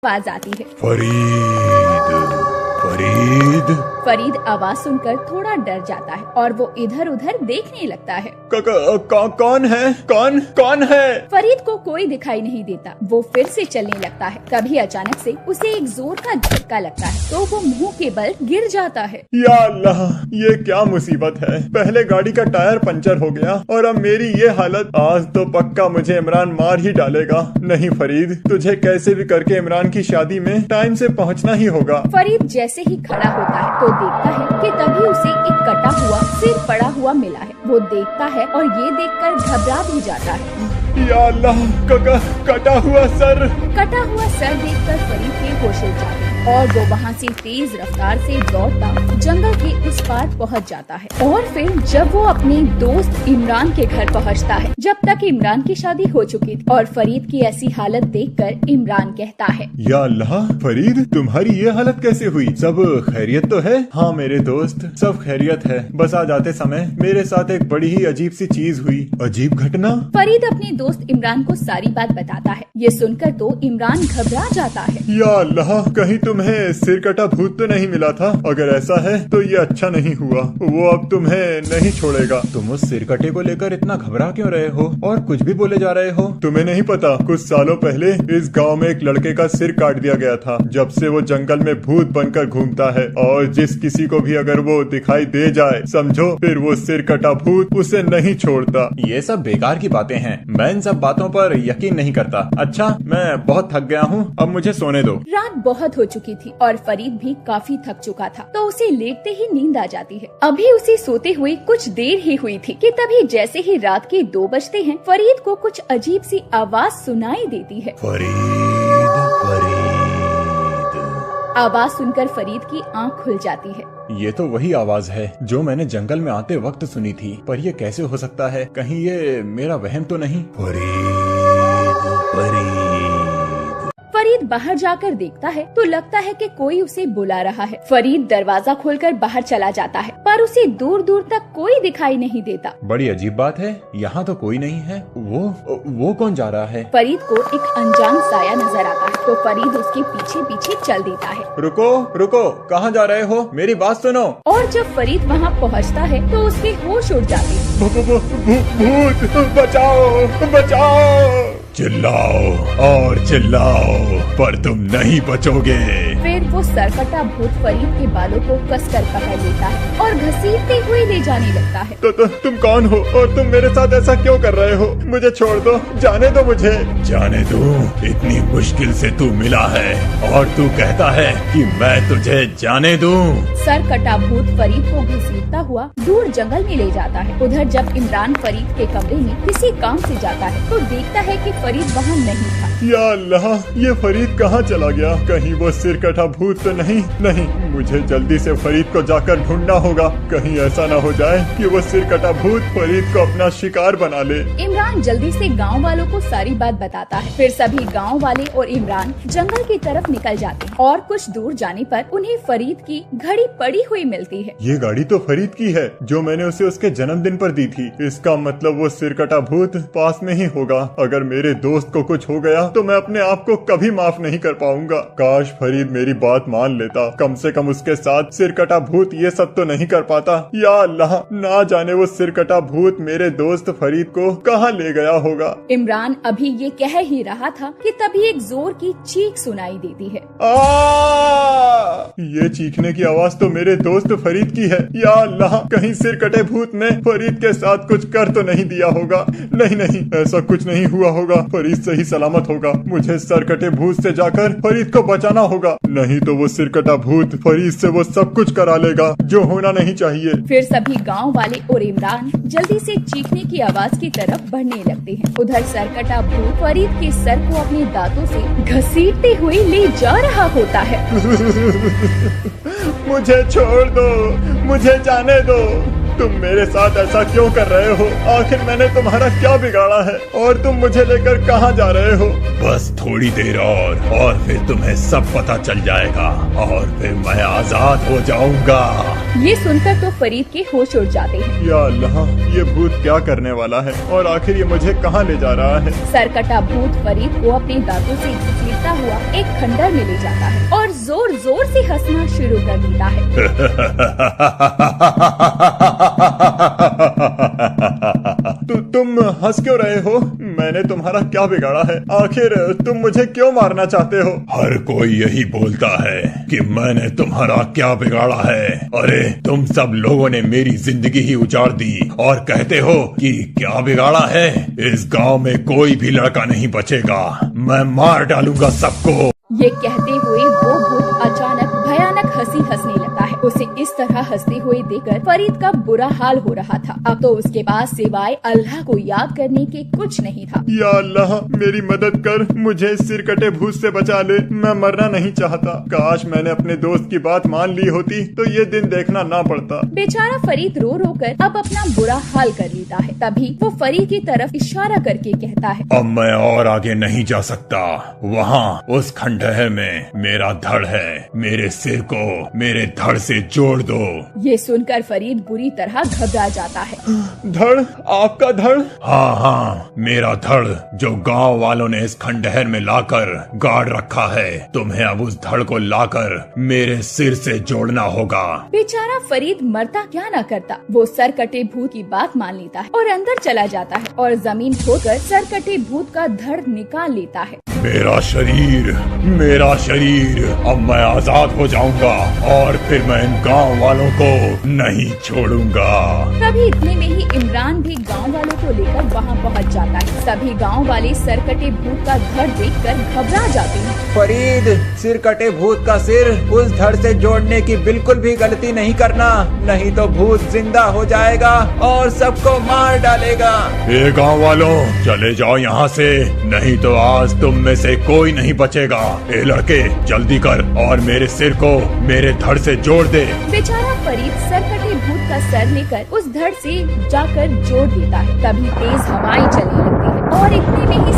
आवाज आती है। फरीद, फरीद। फरीद आवाज सुनकर थोड़ा डर जाता है और वो इधर उधर देखने लगता है। कौन है? कौन है? फरीद को कोई दिखाई नहीं देता। वो फिर से चलने लगता है। तभी अचानक से उसे एक जोर का झटका लगता है तो वो मुंह के बल गिर जाता है। या अल्लाह, ये क्या मुसीबत है। पहले गाड़ी का टायर पंचर हो गया और अब मेरी ये हालत। आज तो पक्का मुझे इमरान मार ही डालेगा। नहीं फरीद, तुझे कैसे भी करके इमरान की शादी में टाइम से पहुंचना ही होगा। फरीद जैसे ही खड़ा होता है तो देखता है कि तभी उसे एक कटा हुआ सिर पड़ा हुआ मिला है। वो देखता है और ये देखकर घबरा भी जाता है। या अल्लाह, कटा हुआ सर। कटा हुआ सर देखकर फरीद के होश उड़ जाते हैं और वो वहाँ से तेज रफ्तार से दौड़ता जंगल के उस पार पहुँच जाता है। और फिर जब वो अपने दोस्त इमरान के घर पहुँचता है, जब तक इमरान की शादी हो चुकी थी, और फरीद की ऐसी हालत देखकर इमरान कहता है, या अल्लाह फरीद, तुम्हारी ये हालत कैसे हुई? सब खैरियत तो है? हाँ मेरे दोस्त, सब खैरियत है। बस आज आते समय मेरे साथ एक बड़ी ही अजीब सी चीज हुई। अजीब घटना? फरीद अपने दोस्त इमरान को सारी बात बताता है। ये सुनकर तो इमरान घबरा जाता है। या अल्लाह, कहीं तुम्हें सिर कटा भूत तो नहीं मिला था? अगर ऐसा है तो ये अच्छा नहीं हुआ। वो अब तुम्हें नहीं छोड़ेगा। तुम उस सिर कटे को लेकर इतना घबरा क्यों रहे हो और कुछ भी बोले जा रहे हो? तुम्हें नहीं पता, कुछ सालों पहले इस गांव में एक लड़के का सिर काट दिया गया था। जब से वो जंगल में भूत बनकर घूमता है और जिस किसी को भी अगर वो दिखाई दे जाए, समझो फिर वो सिर कटा भूत उसे नहीं छोड़ता। ये सब बेकार की बातें हैं। मैं इन सब बातों पर यकीन नहीं करता। अच्छा, मैं बहुत थक गया हूँ, अब मुझे सोने दो। रात बहुत हो चुकी थी और फरीद भी काफी थक चुका था, तो उसे लेटते ही नींद आ जाती है। अभी उसे सोते हुए कुछ देर ही हुई थी कि तभी जैसे ही रात के 2 बजते हैं, फरीद को कुछ अजीब सी आवाज सुनाई देती है। फरीद, फरीद। आवाज सुनकर फरीद की आंख खुल जाती है। ये तो वही आवाज है जो मैंने जंगल में आते वक्त सुनी थी, पर ये कैसे हो सकता है? कहीं ये मेरा वहम तो नहीं? फरीद, फरीद। फरीद बाहर जाकर देखता है तो लगता है कि कोई उसे बुला रहा है। फरीद दरवाजा खोलकर बाहर चला जाता है, पर उसे दूर दूर तक कोई दिखाई नहीं देता। बड़ी अजीब बात है, यहाँ तो कोई नहीं है। वो कौन जा रहा है? फरीद को एक अनजान साया नजर आता है तो फरीद उसके पीछे पीछे चल देता है। रुको रुको, कहाँ जा रहे हो? मेरी बात सुनो। और जब फरीद वहाँ पहुँचता है तो उसके होश उड़ जाते हैं। भूत, बचाओ बचाओ। चिल्लाओ और चिल्लाओ, पर तुम नहीं बचोगे। फिर वो सरकटा भूत फरीद के बालों को कसकर पकड़ लेता है और घसीटते हुए ले जाने लगता है। तो तुम कौन हो और तुम मेरे साथ ऐसा क्यों कर रहे हो? मुझे छोड़ दो, जाने दो मुझे। जाने दो? इतनी मुश्किल से तू मिला है और तू कहता है कि मैं तुझे जाने दूं? सरकटा भूत फरीद को घसीटता हुआ दूर जंगल में ले जाता है। उधर जब इमरान फरीद के कमरे में किसी काम से जाता है तो देखता है कि फरीद वहाँ नहीं था। या अल्लाह, ये फरीद कहाँ चला गया? कहीं वो सिर कटा भूत तो नहीं? मुझे जल्दी से फरीद को जाकर ढूंढना होगा। कहीं ऐसा न हो जाए कि वो सिर कटा भूत फरीद को अपना शिकार बना ले। इमरान जल्दी से गांव वालों को सारी बात बताता है। फिर सभी गांव वाले और इमरान जंगल की तरफ निकल जाते हैं और कुछ दूर जाने पर उन्हें फरीद की घड़ी पड़ी हुई मिलती है। ये गाड़ी तो फरीद की है जो मैंने उसे उसके जन्मदिन पर दी थी। इसका मतलब वो सिर कटा भूत पास में ही होगा। अगर मेरे दोस्त को कुछ हो गया तो मैं अपने आप को कभी माफ नहीं कर पाऊंगा। काश फरीद मेरी बात मान लेता, कम से कम उसके साथ सिर कटा भूत ये सब तो नहीं कर पाता। या अल्लाह, ना जाने वो सिर कटा भूत मेरे दोस्त फरीद को कहाँ ले गया होगा। इमरान अभी ये कह ही रहा था कि तभी एक जोर की चीख सुनाई देती है। ये चीखने की आवाज तो मेरे दोस्त फरीद की है। या अल्लाह, कहीं सिर कटे भूत ने फरीद के साथ कुछ कर तो नहीं दिया होगा? नहीं, ऐसा कुछ नहीं हुआ होगा। फरीद सही सलामत होगा। मुझे सर कटे भूत से जाकर फरीद को बचाना होगा, नहीं तो वो सिर कटा भूत फरीद से वो सब कुछ करा लेगा जो होना नहीं चाहिए। फिर सभी गांव वाले और इमरान जल्दी से चीखने की आवाज की तरफ बढ़ने लगते हैं। उधर सरकटा भूत फरीद के सर को अपने दांतों से घसीटते हुए ले जा रहा होता है। मुझे छोड़ दो, मुझे जाने दो। तुम मेरे साथ ऐसा क्यों कर रहे हो? आखिर मैंने तुम्हारा क्या बिगाड़ा है और तुम मुझे लेकर कहाँ जा रहे हो? बस थोड़ी देर और फिर तुम्हें सब पता चल जाएगा और फिर मैं आजाद हो जाऊंगा। ये सुनकर तो फरीद के होश उड़ जाते हैं। या अल्लाह, ये भूत क्या करने वाला है और आखिर ये मुझे कहाँ ले जा रहा है? सरकटा भूत फरीद को अपने दांतों से घसीटता हुआ एक खंडर में ले जाता है और जोर जोर से हंसना शुरू कर देता है। तुम हंस क्यों रहे हो? मैंने तुम्हारा क्या बिगाड़ा है? आखिर तुम मुझे क्यों मारना चाहते हो? हर कोई यही बोलता है कि मैंने तुम्हारा क्या बिगाड़ा है। अरे तुम सब लोगों ने मेरी जिंदगी ही उजाड़ दी और कहते हो कि क्या बिगाड़ा है। इस गांव में कोई भी लड़का नहीं बचेगा, मैं मार डालूंगा सबको। ये कहते हुए वो भूत अचानक भयानक हंसी हंसने लगता है। उसे इस तरह हंसते हुए देखकर फरीद का बुरा हाल हो रहा था। अब तो उसके पास सिवाय अल्लाह को याद करने के कुछ नहीं था। या अल्लाह, मेरी मदद कर, मुझे सिर कटे भूत से बचा ले। मैं मरना नहीं चाहता। काश मैंने अपने दोस्त की बात मान ली होती तो ये दिन देखना ना पड़ता। बेचारा फरीद रो रो कर अब अपना बुरा हाल कर लेता है। तभी वो फरीद की तरफ इशारा करके कहता है, अब मैं और आगे नहीं जा सकता। वहाँ उस खंडहर में मेरा धड़ है, मेरे सिर को मेरे धड़ से जोड़ दो। ये सुनकर फरीद बुरी तरह घबरा जाता है। धड़? आपका धड़? हाँ, मेरा धड़ जो गांव वालों ने इस खंडहर में लाकर गाड़ रखा है। तुम्हें अब उस धड़ को लाकर मेरे सिर से जोड़ना होगा। बेचारा फरीद मरता क्या न करता, वो सर कटे भूत की बात मान लेता है और अंदर चला जाता है और जमीन खोदकर सर कटे भूत का धड़ निकाल लेता है। मेरा शरीर, अब मैं आजाद हो जाऊंगा और फिर मैं इन गांव वालों को नहीं छोड़ूंगा। तभी इतने में ही इमरान भी गांव वालों को लेकर वहां पहुंच जाता है। सभी गांव वाले सरकटे भूत का धड़ देखकर घबरा जाते हैं। फरीद, सिर कटे भूत का सिर उस धड़ से जोड़ने की बिल्कुल भी गलती नहीं करना, नहीं तो भूत जिंदा हो जाएगा और सबको मार डालेगा। ए गांव वालों, चले जाओ यहाँ से, नहीं तो आज तुम में से कोई नहीं बचेगा। ए लड़के, जल्दी कर और मेरे सिर को मेरे धड़ से जोड़ दे। बेचारा फरीद सरकटे भूत का सर लेकर उस धड़ से जाकर जोड़ देता है। तभी तेज हवाएं चलने लगती है और इतने में ही